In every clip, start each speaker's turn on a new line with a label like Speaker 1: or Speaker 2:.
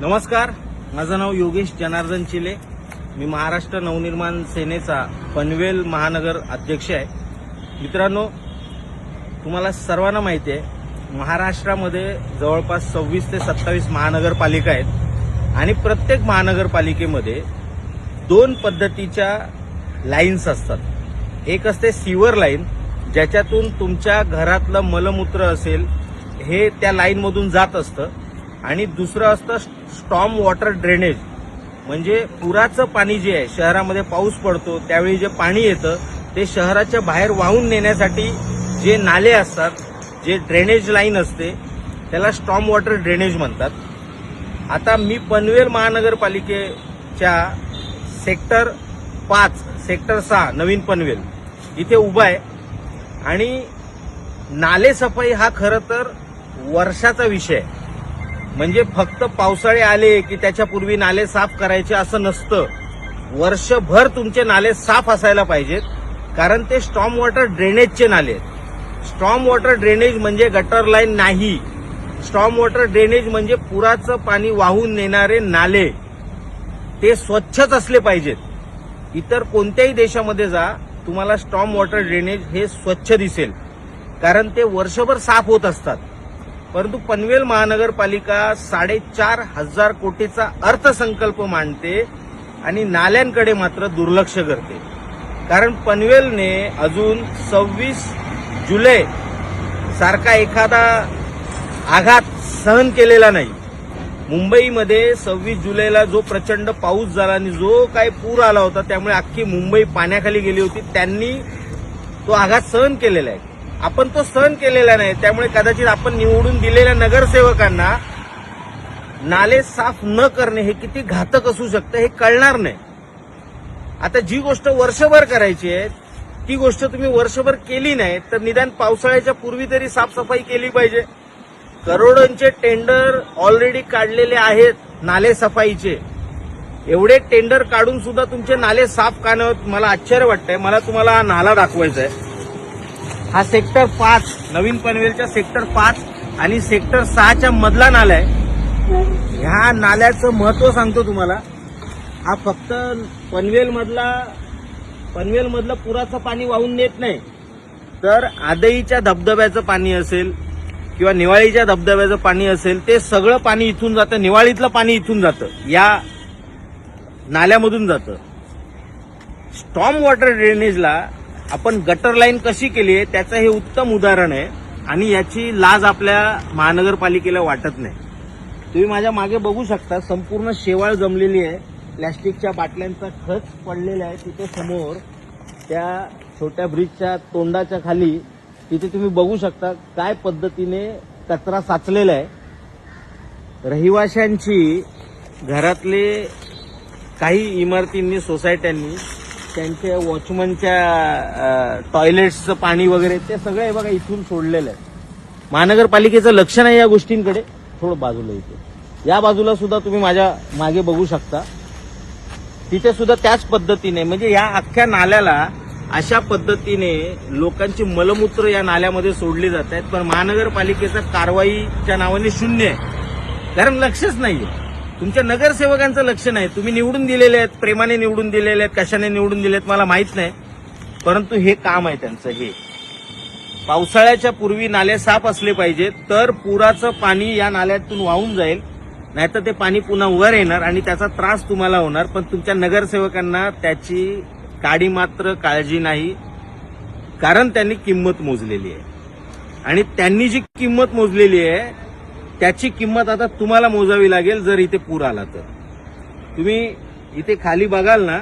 Speaker 1: नमस्कार, माझं नाव योगेश जनार्दन चिले. मी महाराष्ट्र नवनिर्माण सेनेचा पनवेल महानगर अध्यक्ष आहे. मित्रांनो, तुम्हाला सर्वांना माहिती आहे, महाराष्ट्रामध्ये जवळपास 26 ते 27 महानगरपालिका आहेत आणि प्रत्येक महानगरपालिकेमध्ये 2 पद्धतीच्या लाईन्स असतात. एक असते सीवर लाईन, ज्याच्यातून तुमच्या घरातलं मलमूत्र असेल हे त्या लाईनमधून जात असतं, आणि दुसरं असतं स्टॉर्म वॉटर ड्रेनेज, म्हणजे पुराचं पाणी जे आहे, शहरामध्ये पाऊस पडतो त्यावेळी जे पाणी येतं ते शहराच्या बाहेर वाहून नेण्यासाठी जे नाले असतात, जे ड्रेनेज लाईन असते त्याला स्टॉर्म वॉटर ड्रेनेज म्हणतात. आता मी पनवेल महानगरपालिकेच्या सेक्टर 5 सेक्टर 6 नवीन पनवेल इथे उभा आहे. आणि नाले सफाई हा खरं तर वर्षाचा विषय आहे. म्हणजे फक्त पावसाळे आले की त्याच्यापूर्वी नाले साफ करायचे असं नसतं. वर्षभर तुमचे नाले साफ असायला पाहिजेत, कारण ते स्टॉर्म वॉटर ड्रेनेजचे नाले आहेत. स्टॉर्म वॉटर ड्रेनेज म्हणजे गटर लाईन नाही. स्टॉर्म वॉटर ड्रेनेज म्हणजे पुराचं पाणी वाहून नेणारे नाले, ते स्वच्छच असले पाहिजेत. इतर कोणत्याही देशामध्ये जा, तुम्हाला स्टॉर्म वॉटर ड्रेनेज हे स्वच्छ दिसेल, कारण ते वर्षभर साफ होत असतात. परंतु पनवेल महानगरपालिका 4,500 कोटीचा अर्थसंकल्प मांडते आणि नाल्यांकडे मात्र दुर्लक्ष करते. कारण पनवेलने अजून 26 जुलै सारखा एखादा आघात सहन केलेला नाही. मुंबईमध्ये 26 जुलैला जो प्रचंड पाऊस झाला आणि जो काही पूर आला होता, त्यामुळे अख्खी मुंबई पाण्याखाली गेली होती. त्यांनी तो आघात सहन केलेला आहे. आपण तो सहन केलेला नाही. त्यामुळे कदाचित आपण निवडून दिलेल्या नगरसेवकांना नाले साफ न करणे हे किती घातक असू शकतं हे कळणार नाही. आता जी गोष्ट वर्षभर करायची आहे ती गोष्ट तुम्ही वर्षभर केली नाही, तर निदान पावसाळ्याच्या पूर्वी तरी साफसफाई केली पाहिजे. करोडोंचे टेंडर ऑलरेडी काढलेले आहेत नाले सफाईचे. एवढे टेंडर काढून सुद्धा तुमचे नाले साफ का नाही होत, मला आश्चर्य वाटतंय. मला तुम्हाला हा नाला दाखवायचा आहे. हा सेक्टर 5 नवीन पनवेलच्या सेक्टर 5 आणि सेक्टर 6च्या मधला नाला आहे. ह्या नाल्याचं महत्व सांगतो तुम्हाला. हा फक्त पनवेलमधलं पुराचं पाणी वाहून नेत नाही, तर आदईच्या धबधब्याचं पाणी असेल किंवा निवाळीच्या धबधब्याचं पाणी असेल, ते सगळं पाणी इथून जातं. निवाळीतलं पाणी इथून जातं, या नाल्यामधून जातं. स्टॉर्म वॉटर ड्रेनेजला आपण गटर लाईन कशी केली आहे त्याचं हे उत्तम उदाहरण आहे, आणि याची लाज आपल्या महानगरपालिकेला वाटत नाही. तुम्ही माझ्या मागे बघू शकता, संपूर्ण शेवाळ जमलेली आहे. प्लॅस्टिकच्या बाटल्यांचा खच पडलेला आहे तिथे समोर, त्या छोट्या ब्रिजच्या तोंडाच्या खाली. तिथे तुम्ही बघू शकता काय पद्धतीने कचरा साचलेला आहे. रहिवाशांची, घरातले काही इमारतींनी, सोसायट्यांनी त्यांच्या वॉचमनच्या टॉयलेट्सचं पाणी वगैरे ते सगळं हे बघा इथून सोडलेलं आहे. महानगरपालिकेचं लक्ष नाही या गोष्टींकडे. थोडं बाजूला इथे या बाजूला सुद्धा तुम्ही माझ्या मागे बघू शकता, तिथे सुद्धा त्याच पद्धतीने, म्हणजे या अख्ख्या नाल्याला अशा पद्धतीने लोकांची मलमूत्र या नाल्यामध्ये सोडली जात आहेत. पण महानगरपालिकेचं कारवाईच्या नावाने शून्य आहे, कारण लक्षच नाहीये. तुमच्या नगरसेवकांचं लक्ष नाही. तुम्ही निवडून दिलेले आहेत, प्रेमाने निवडून दिलेले आहेत, कशाने निवडून दिलेत मला माहित नाही, परंतु हे काम आहे त्यांचं. हे पावसाळ्याच्या पूर्वी नाले साफ असले पाहिजेत, तर पुराचं पाणी या नाल्यातून वाहून जाईल. नाहीतर ते पाणी पुन्हा वर येणार आणि त्याचा त्रास तुम्हाला होणार. पण तुमच्या नगरसेवकांना त्याची काडी मात्र काळजी नाही, कारण त्यांनी किंमत मोजलेली आहे. आणि त्यांनी जी किंमत मोजलेली आहे त्याची किंमत आता तुम्हाला मोजावी लागेल. जर इथे पूर आला तर तुम्ही इथे खाली बघाल ना,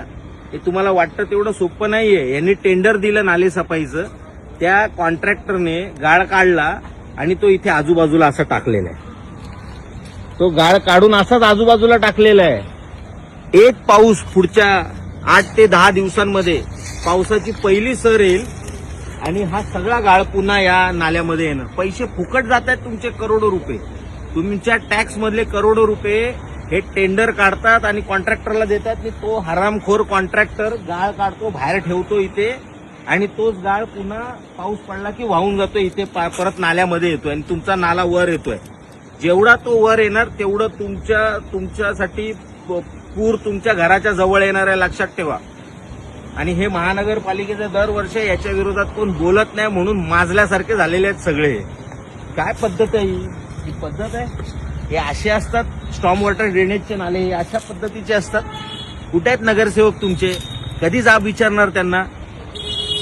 Speaker 1: हे तुम्हाला वाटतं तेवढं सोपं नाहीये. यांनी टेंडर दिलं नाले सफाईचं, त्या कॉन्ट्रॅक्टरने गाळ काढला आणि तो इथे आजूबाजूला असा टाकलेला आहे. तो गाळ काढून असाच आजूबाजूला टाकलेला आहे. एक पाऊस पुढच्या 8 ते 10 दिवसांमध्ये पावसाची पहिली सर येईल आणि हा सगळा गाळ पुन्हा या नाल्यामध्ये येणार. पैसे फुकट जात आहेत तुमचे, करोडो रुपये. तुमच्या टॅक्स मधले करोडो रुपये हे टेंडर काढतात आणि कॉन्ट्रॅक्टरला देतात. की तो हरामखोर कॉन्ट्रॅक्टर गाळ काढतो, बाहेर ठेवतो इथे, आणि तोच गाळ पुन्हा पाऊस पडला की वाहून जातो इथे, परत नाल्यामध्ये येतोय आणि तुमचा नाला वर येतोय. जेवढा तो वर येणार तेवढं तुमच्यासाठी पूर तुमच्या घराच्या जवळ येणार आहे, लक्षात ठेवा. आणि हे महानगरपालिकेचं दरवर्षी याच्या विरोधात कोण बोलत नाही म्हणून माजल्यासारखे झालेले आहेत सगळे. काय पद्धत आहे ही पद्धत आहे? हे असे असतात स्टॉर्म वॉटर ड्रेनेजचे नाले, हे अशा पद्धतीचे असतात. कुठे आहेत नगरसेवक तुमचे? कधी जाब विचारणार त्यांना?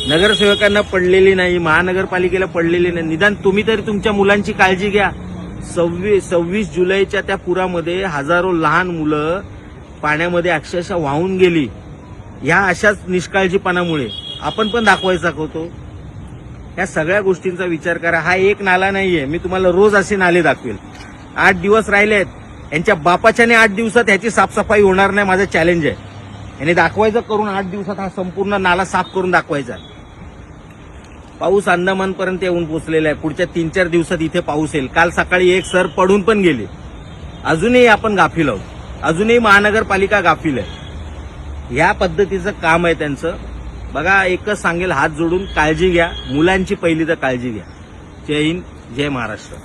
Speaker 1: नगरसेवकांना पडलेली नाही, महानगरपालिकेला पडलेली नाही. निदान तुम्ही तरी तुमच्या मुलांची काळजी घ्या. 26 जुलैच्या त्या पुरामध्ये हजारो लहान मुलं पाण्यामध्ये अक्षरशः वाहून गेली. ह्या अशाच निष्काळजीपणामुळे आपण पण दाखवायचा होतो. या सगळ्या गोष्टींचा विचार करा. हा एक नाला नाहीये, मी तुम्हाला रोज असे नाले दाखवेल. 8 दिवस राहिले आहेत, यांच्या बापाच्याने 8 दिवसात ह्याची साफसफाई होणार नाही, माझं चॅलेंज आहे. याने दाखवायचं करून 8 दिवसात हा संपूर्ण नाला साफ करून दाखवायचा. पाऊस अंदमानपर्यंत येऊन पोहोचलेला आहे. पुढच्या 3-4 दिवसात इथे पाऊस येईल. काल सकाळी एक सर पडून पण गेली. अजूनही आपण गाफील आहोत, अजूनही महानगरपालिका गाफील आहे. ह्या पद्धतीचं काम आहे त्यांचं. बघा, एकच सांगेल हात जोडून, काळजी घ्या मुलांची, पहिली तर काळजी घ्या. जय हिंद, जय महाराष्ट्र.